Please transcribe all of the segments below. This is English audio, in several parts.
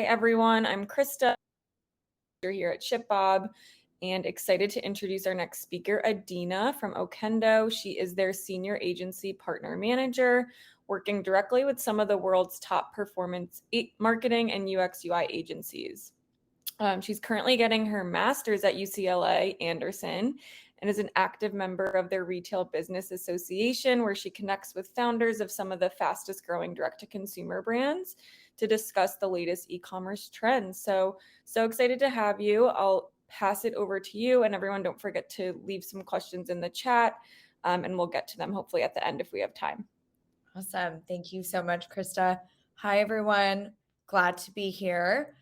Hi, everyone. I'm Krista. You're here at ShipBob and excited to introduce our next speaker, Adina from Okendo. She is their senior agency partner manager, working directly with some of the world's top performance marketing and UX UI agencies. She's currently getting her master's at UCLA Anderson and is an active member of their Retail Business Association, where she connects with founders of some of the fastest growing direct-to-consumer brands to discuss the latest e-commerce trends. So excited to have you. I'll pass it over to you, and everyone, don't forget to leave some questions in the chat, and we'll get to them hopefully at the end if we have time. Awesome. Thank you so much, Krista. Hi, everyone. Glad to be here.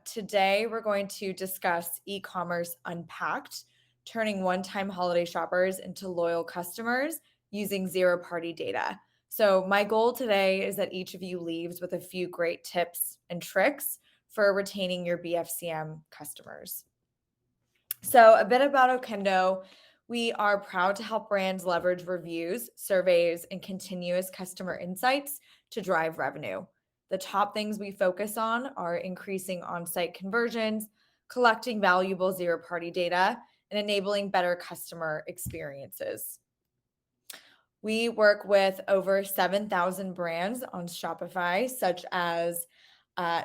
Today, we're going to discuss e-commerce unpacked, turning one-time holiday shoppers into loyal customers using zero-party data. So my goal today is that each of you leaves with a few great tips and tricks for retaining your BFCM customers. So a bit about Okendo. We are proud to help brands leverage reviews, surveys, and continuous customer insights to drive revenue. The top things we focus on are increasing on-site conversions, collecting valuable zero-party data, and enabling better customer experiences. We work with over 7,000 brands on Shopify, such as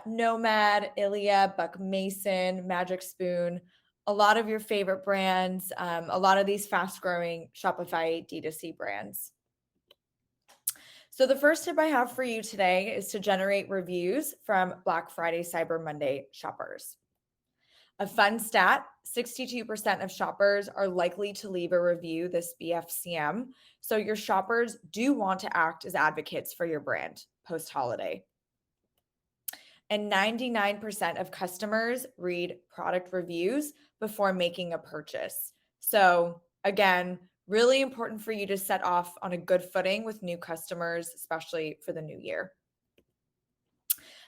Nomad, Ilia, Buck Mason, Magic Spoon, a lot of your favorite brands, a lot of these fast-growing Shopify D2C brands. So the first tip I have for you today is to generate reviews from Black Friday, Cyber Monday shoppers. A fun stat, 62% of shoppers are likely to leave a review this BFCM. So your shoppers do want to act as advocates for your brand post-holiday. And 99% of customers read product reviews before making a purchase. So again, really important for you to set off on a good footing with new customers, especially for the new year.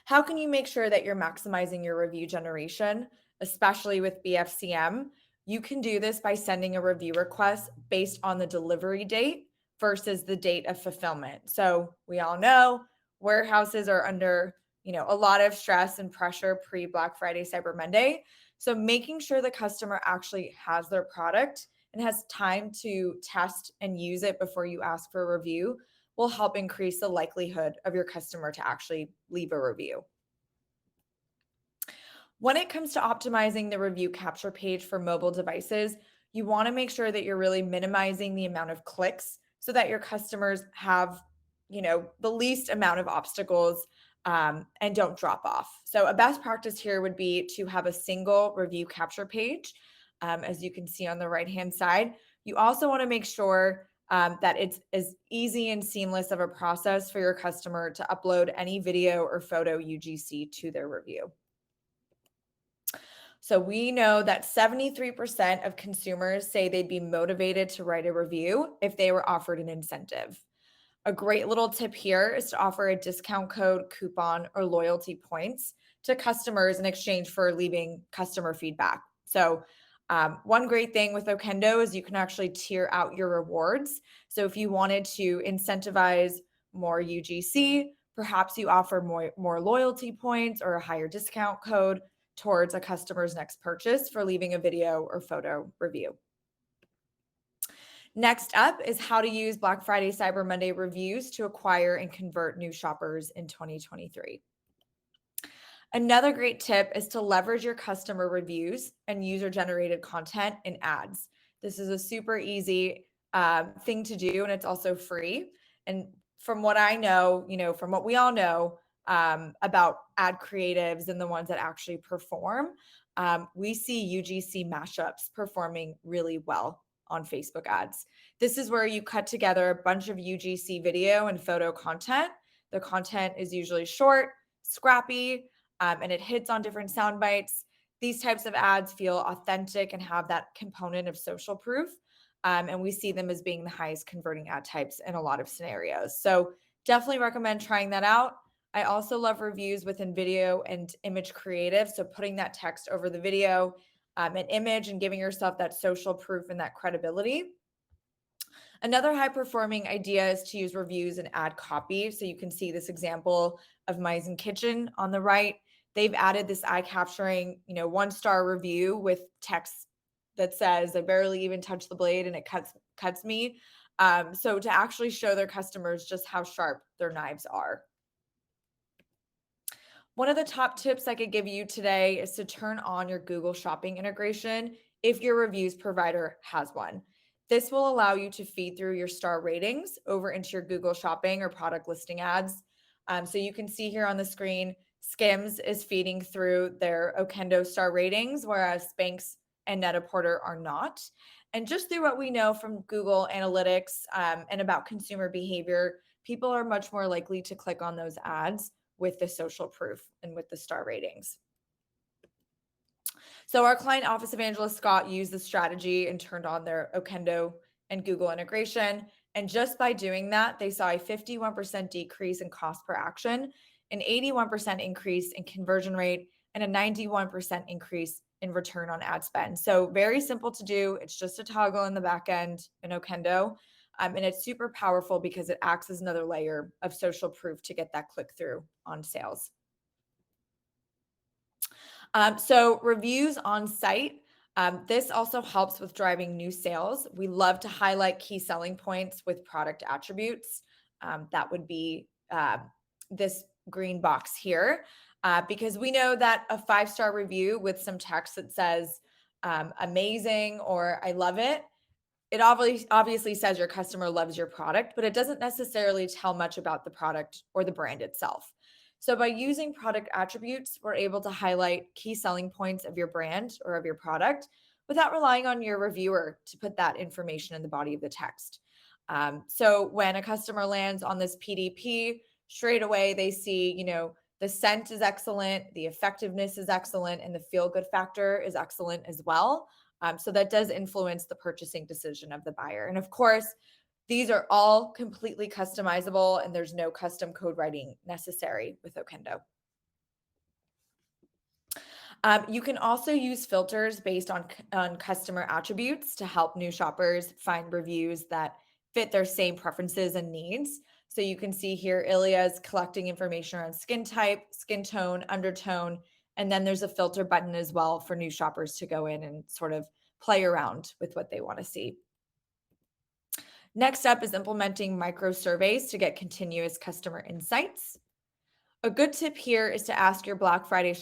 How can you make sure that you're maximizing your review generation, especially with BFCM? You can do this by sending a review request based on the delivery date versus the date of fulfillment. So we all know warehouses are under a lot of stress and pressure pre-Black Friday, Cyber Monday. So making sure the customer actually has their product and has time to test and use it before you ask for a review will help increase the likelihood of your customer to actually leave a review. When it comes to optimizing the review capture page for mobile devices, you want to make sure that you're really minimizing the amount of clicks so that your customers have, the least amount of obstacles and don't drop off. So a best practice here would be to have a single review capture page, as you can see on the right-hand side. You also want to make sure that it's as easy and seamless of a process for your customer to upload any video or photo UGC to their review. So we know that 73% of consumers say they'd be motivated to write a review if they were offered an incentive. A great little tip here is to offer a discount code, coupon, or loyalty points to customers in exchange for leaving customer feedback. So one great thing with Okendo is you can actually tier out your rewards. So if you wanted to incentivize more UGC, perhaps you offer more loyalty points or a higher discount code towards a customer's next purchase for leaving a video or photo review. Next up is how to use Black Friday, Cyber Monday reviews to acquire and convert new shoppers in 2023. Another great tip is to leverage your customer reviews and user-generated content in ads. This is a super easy thing to do, and it's also free. And from what I know, from what we all know about ad creatives and the ones that actually perform, we see UGC mashups performing really well on Facebook ads. This is where you cut together a bunch of UGC video and photo content. The content is usually short, scrappy, and it hits on different sound bites. These types of ads feel authentic and have that component of social proof. And we see them as being the highest converting ad types in a lot of scenarios. So definitely recommend trying that out. I also love reviews within video and image creative. So putting that text over the video, an image, and giving yourself that social proof and that credibility. Another high performing idea is to use reviews and ad copy. So you can see this example of Maizen Kitchen on the right. they've added this eye-capturing, 1-star review with text that says, "I barely even touched the blade and it cuts me." So to actually show their customers just how sharp their knives are. One of the top tips I could give you today is to turn on your Google Shopping integration if your reviews provider has one. This will allow you to feed through your star ratings over into your Google Shopping or product listing ads. So you can see here on the screen, Skims is feeding through their Okendo star ratings, whereas Spanx and Net-a-Porter are not. And just through what we know from Google Analytics and about consumer behavior, people are much more likely to click on those ads with the social proof and with the star ratings. So our client office evangelist Scott used the strategy and turned on their Okendo and Google integration. And just by doing that, they saw a 51% decrease in cost per action, an 81% increase in conversion rate, and a 91% increase in return on ad spend. So very simple to do. It's just a toggle in the back end in Okendo. And it's super powerful because it acts as another layer of social proof to get that click through on sales. So reviews on site. This also helps with driving new sales. We love to highlight key selling points with product attributes. That would be this green box here, because we know that a 5-star review with some text that says amazing or I love it obviously says your customer loves your product, but it doesn't necessarily tell much about the product or the brand itself. So by using product attributes, we're able to highlight key selling points of your brand or of your product without relying on your reviewer to put that information in the body of the text. So when a customer lands on this PDP, straight away they see, the scent is excellent, the effectiveness is excellent, and the feel good factor is excellent as well. So that does influence the purchasing decision of the buyer. And of course, these are all completely customizable and there's no custom code writing necessary with Okendo. You can also use filters based on customer attributes to help new shoppers find reviews that fit their same preferences and needs. So you can see here, Ilya is collecting information around skin type, skin tone, undertone, and then there's a filter button as well for new shoppers to go in and sort of play around with what they want to see. Next up is implementing micro surveys to get continuous customer insights. A good tip here is to ask your Black Friday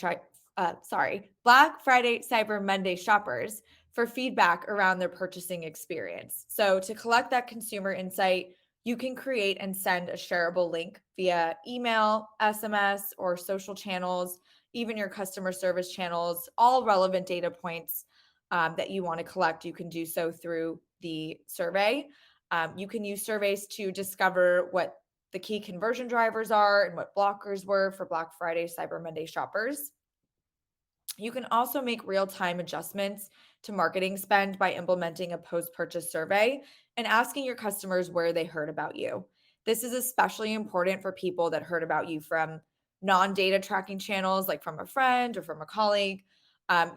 Cyber Monday shoppers for feedback around their purchasing experience. So to collect that consumer insight, you can create and send a shareable link via email, SMS, or social channels, even your customer service channels, all relevant data points that you want to collect. You can do so through the survey. You can use surveys to discover what the key conversion drivers are and what blockers were for Black Friday, Cyber Monday shoppers. You can also make real-time adjustments to marketing spend by implementing a post-purchase survey and asking your customers where they heard about you. This is especially important for people that heard about you from non-data tracking channels, like from a friend or from a colleague.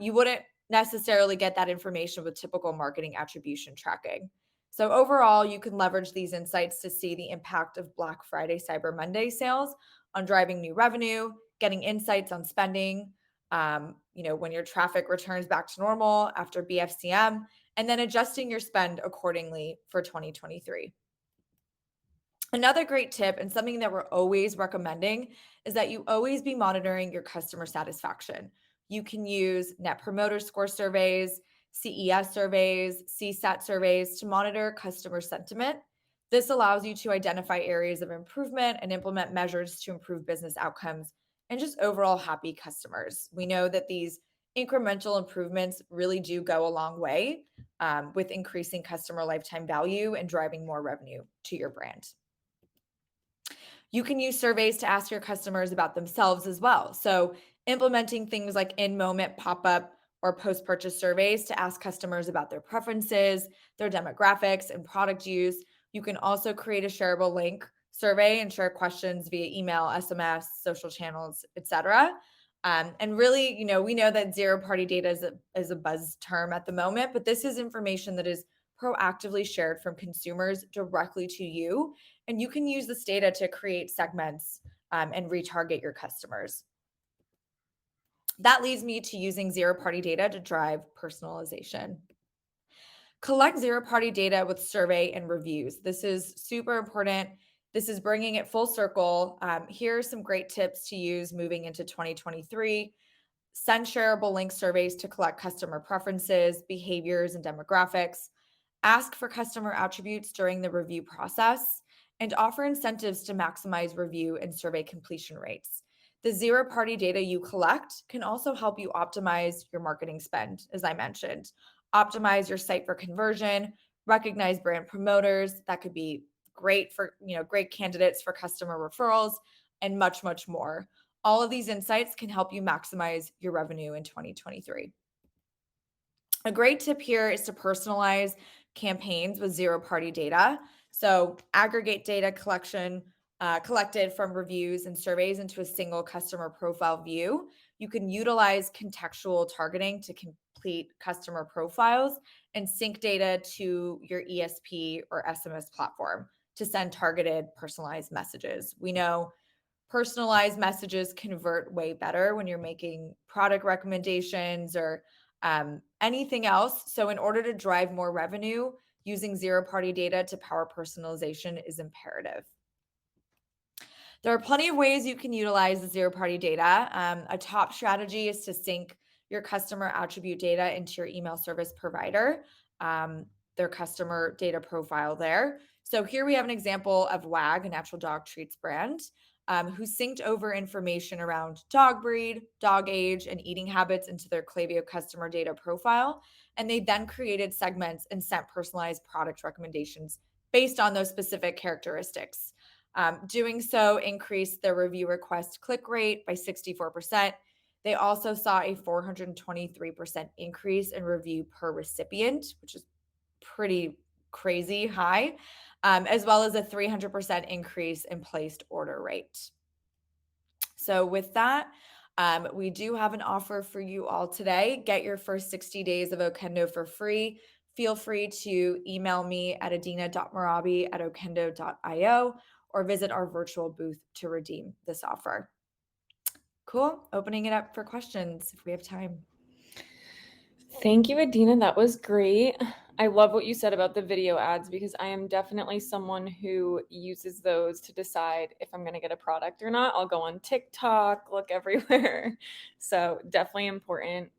You wouldn't necessarily get that information with typical marketing attribution tracking. So overall, you can leverage these insights to see the impact of Black Friday, Cyber Monday sales on driving new revenue, getting insights on spending, when your traffic returns back to normal after BFCM, and then adjusting your spend accordingly for 2023. Another great tip and something that we're always recommending is that you always be monitoring your customer satisfaction. You can use Net Promoter Score surveys, CES surveys, CSAT surveys to monitor customer sentiment. This allows you to identify areas of improvement and implement measures to improve business outcomes and just overall happy customers. We know that these incremental improvements really do go a long way with increasing customer lifetime value and driving more revenue to your brand. You can use surveys to ask your customers about themselves as well. So implementing things like in-moment pop-up or post-purchase surveys to ask customers about their preferences, their demographics, and product use. You can also create a shareable link survey and share questions via email, SMS, social channels, etc. And really, we know that zero-party data is a buzz term at the moment, but this is information that is proactively shared from consumers directly to you. And you can use this data to create segments and retarget your customers. That leads me to using zero party data to drive personalization. Collect zero party data with survey and reviews. This is super important. This is bringing it full circle. Here are some great tips to use moving into 2023. Send shareable link surveys to collect customer preferences, behaviors, and demographics. Ask for customer attributes during the review process, and offer incentives to maximize review and survey completion rates. The zero party data you collect can also help you optimize your marketing spend, as I mentioned. Optimize your site for conversion, recognize brand promoters. That could be great for, great candidates for customer referrals, and much, much more. All of these insights can help you maximize your revenue in 2023. A great tip here is to personalize campaigns with zero party data. So, aggregate data collected from reviews and surveys into a single customer profile view. You can utilize contextual targeting to complete customer profiles and sync data to your ESP or SMS platform to send targeted personalized messages. We know personalized messages convert way better when you're making product recommendations or anything else. So, in order to drive more revenue, using zero party data to power personalization is imperative. There are plenty of ways you can utilize the zero party data. A top strategy is to sync your customer attribute data into your email service provider, their customer data profile there. So here we have an example of WAG, a natural dog treats brand, who synced over information around dog breed, dog age, and eating habits into their Klaviyo customer data profile. And they then created segments and sent personalized product recommendations based on those specific characteristics. Doing so increased their review request click rate by 64%. They also saw a 423% increase in review per recipient, which is pretty crazy high, as well as a 300% increase in placed order rate. So, with that, we do have an offer for you all today. Get your first 60 days of Okendo for free. Feel free to email me at adina.marabi@okendo.io or visit our virtual booth to redeem this offer. Cool. Opening it up for questions if we have time. Thank you, Adina. That was great. I love what you said about the video ads because I am definitely someone who uses those to decide if I'm going to get a product or not. I'll go on TikTok, look everywhere. So, definitely important.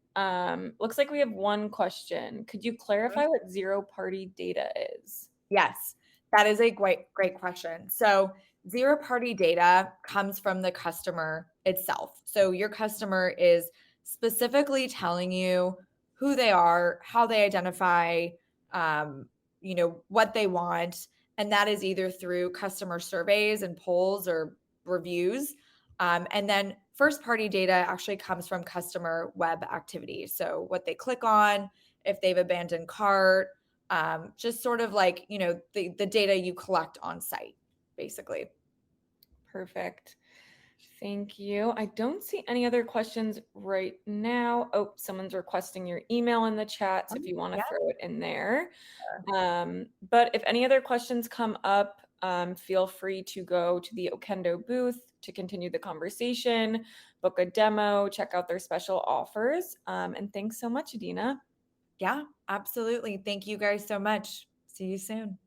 Looks like we have one question. Could you clarify what zero party data is? Yes, that is a great question. So, zero party data comes from the customer itself. So, your customer is specifically telling you who they are, how they identify, what they want, and that is either through customer surveys and polls or reviews. And then first party data actually comes from customer web activity. So, what they click on, if they've abandoned cart, just sort of like, the data you collect on site, basically. Perfect. Thank you. I don't see any other questions right now. Oh, someone's requesting your email in the chat. So if you want to Yeah. throw it in there. But if any other questions come up, feel free to go to the Okendo booth to continue the conversation, book a demo, check out their special offers. And thanks so much, Adina. Yeah, absolutely. Thank you guys so much. See you soon.